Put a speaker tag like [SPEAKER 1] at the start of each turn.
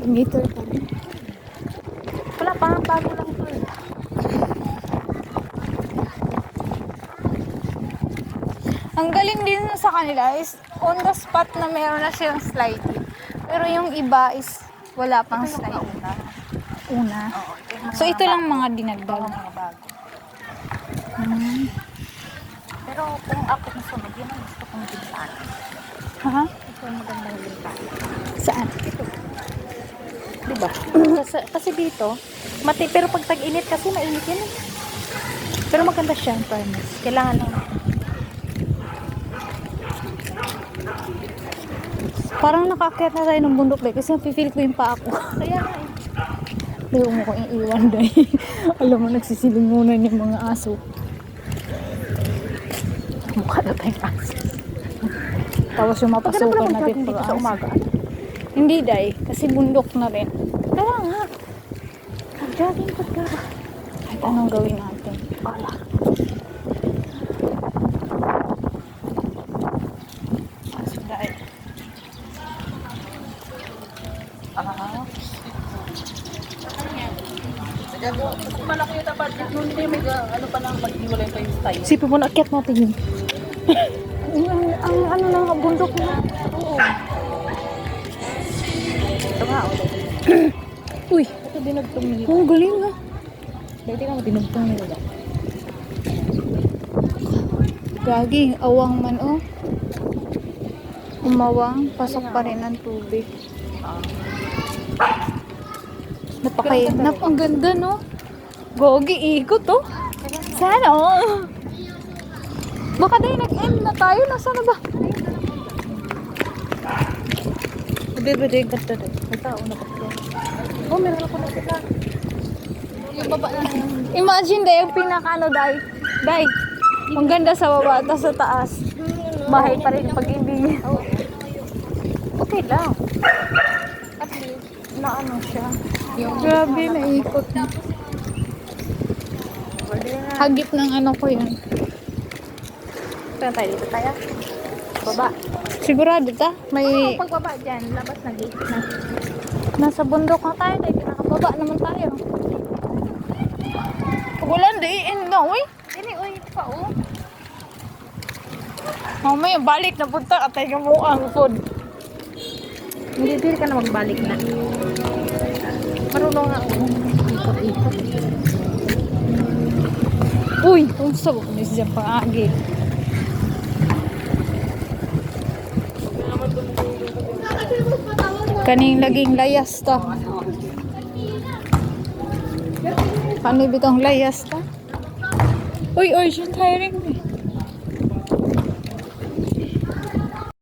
[SPEAKER 1] meter pa rin.
[SPEAKER 2] Wala pa, bago lang to eh.
[SPEAKER 1] Ang galing din sa kanila is on the spot na meron na silang sliding. Pero yung iba is wala pang
[SPEAKER 2] Ito yung
[SPEAKER 1] sliding.
[SPEAKER 2] una.
[SPEAKER 1] Una.
[SPEAKER 2] Oo, ito yung
[SPEAKER 1] So
[SPEAKER 2] mga
[SPEAKER 1] ito lang
[SPEAKER 2] bago.
[SPEAKER 1] mga dinagdag.
[SPEAKER 2] Oo, mga bago.
[SPEAKER 1] Hmm.
[SPEAKER 2] Pero kung ako nasunod, yun ang gusto kong bintana.
[SPEAKER 1] Ha?
[SPEAKER 2] Ito yung magandang bintana.
[SPEAKER 1] Saan?
[SPEAKER 2] Diba? kasi dito, pero pag tag-init kasi mainit yan eh. Pero maganda siya, in fairness. Kailangan lang.
[SPEAKER 1] Parang nakaakyat na tayo ng bundok dahil kasi feel ko yung paa ko.
[SPEAKER 2] Kaya nga eh.
[SPEAKER 1] Ayaw mo ko iiwan dahil alam mo nagsisilingunan yung mga aso.
[SPEAKER 2] Mukha na tayong aso.
[SPEAKER 1] Tapos yung mapasukan natin
[SPEAKER 2] dito sa umaga.
[SPEAKER 1] Hindi dahil kasi bundok na rin.
[SPEAKER 2] Kaya nga. Jogging pa ka.
[SPEAKER 1] Kahit anong gawin natin.
[SPEAKER 2] Wala.
[SPEAKER 1] Aso dahil.
[SPEAKER 2] Malaki yung tapat. Nung hindi ano pa lang, maghiwalay pa yung style.
[SPEAKER 1] Sipa mo na akyat natin yun. ang ano lang bundok na.
[SPEAKER 2] Oo. Ito nga,
[SPEAKER 1] Uy,
[SPEAKER 2] ito dinagtong nila.
[SPEAKER 1] ang galing ha.
[SPEAKER 2] Dahil ka mo dinagtong nila.
[SPEAKER 1] Gagi, awang man oh. Umawang, pasok pa rin ang tubig. Ang ganda no. Gogi, ikot oh. Sana oh. Baka dahil nag-end na tayo. Nasaan na ba? Bebe, ganda dahil.
[SPEAKER 2] May tao na pa siya. Oh, meron ako na sila.
[SPEAKER 1] Yung baba na yun. Imagine dahil yung pinaka-ano dahil. Dahil, ang ganda sa baba, tapos sa taas. Bahay pa rin pag hindi.
[SPEAKER 2] Okay lang. At least, na ano siya.
[SPEAKER 1] Grabe, naikot na.
[SPEAKER 2] Pwede na.
[SPEAKER 1] Hagip ng ano ko yun.
[SPEAKER 2] Ito tayo dito tayo. Baba.
[SPEAKER 1] Sigurado ta? May,
[SPEAKER 2] Pagbaba dyan, labas na gate na.
[SPEAKER 1] nasa bundok na tayo dahil nakababa naman tayo. Pag ulan, di-end na, uy.
[SPEAKER 2] Dini, uy, pa oh.
[SPEAKER 1] Mamaya, balik na punta ka tayo mo ang food.
[SPEAKER 2] Hindi, dili ka na magbalik na. Marunong nga ako. Ikot-ikot.
[SPEAKER 1] Uy, kung saan ko na siya pang-agi. Kaning laging layas ta. Paano bitong layas ta? Uy, siya tiring eh.